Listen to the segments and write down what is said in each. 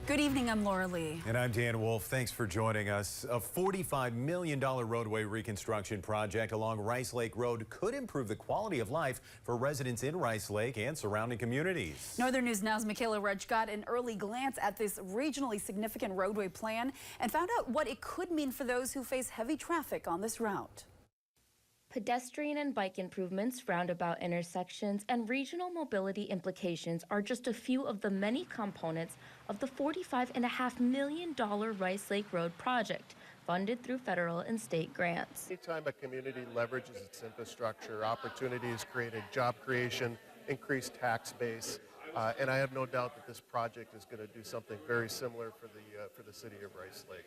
Good evening, I'm Laura Lee. And I'm Dan Wolf. Thanks for joining us. A $45 million roadway reconstruction project along Rice Lake Road could improve the quality of life for residents in Rice Lake and surrounding communities. Northern News Now's Michaela Wrench got an early glance at this regionally significant roadway plan and found out what it could mean for those who face heavy traffic on this route. Pedestrian and bike improvements, roundabout intersections, and regional mobility implications are just a few of the many components of the $45.5 million Rice Lake Road project, funded through federal and state grants. Anytime a community leverages its infrastructure, opportunities created, job creation, increased tax base, and I have no doubt that this project is going to do something very similar for the city of Rice Lake.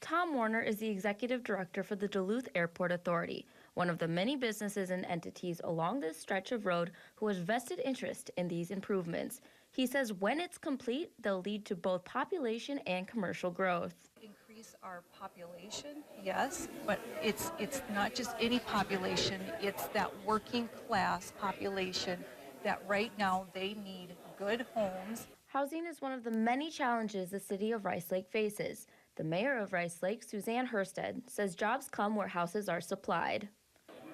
Tom Warner is the executive director for the Duluth Airport Authority, one of the many businesses and entities along this stretch of road who has vested interest in these improvements. He says when it's complete, they'll lead to both population and commercial growth. Increase our population, yes, but it's not just any population, it's that working class population that right now they need good homes. Housing is one of the many challenges the city of Rice Lake faces. The mayor of Rice Lake, Suzanne Herstead, says jobs come where houses are supplied.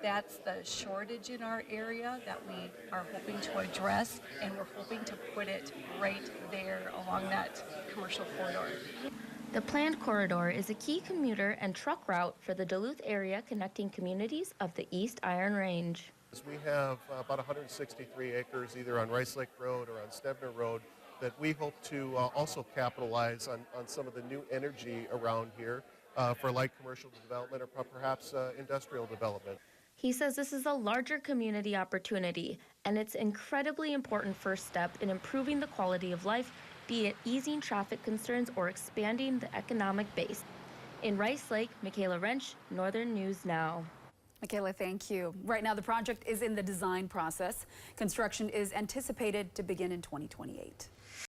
That's the shortage in our area that we are hoping to address, and we're hoping to put it right there along that commercial corridor. The planned corridor is a key commuter and truck route for the Duluth area, connecting communities of the East Iron Range. We have about 163 acres either on Rice Lake Road or on Stebner Road that we hope to also capitalize on some of the new energy around here for light commercial development or perhaps industrial development. He says this is a larger community opportunity, and it's an incredibly important first step in improving the quality of life, be it easing traffic concerns or expanding the economic base. In Rice Lake, Michaela Wrench, Northern News Now. Michaela, thank you. Right now, the project is in the design process. Construction is anticipated to begin in 2028.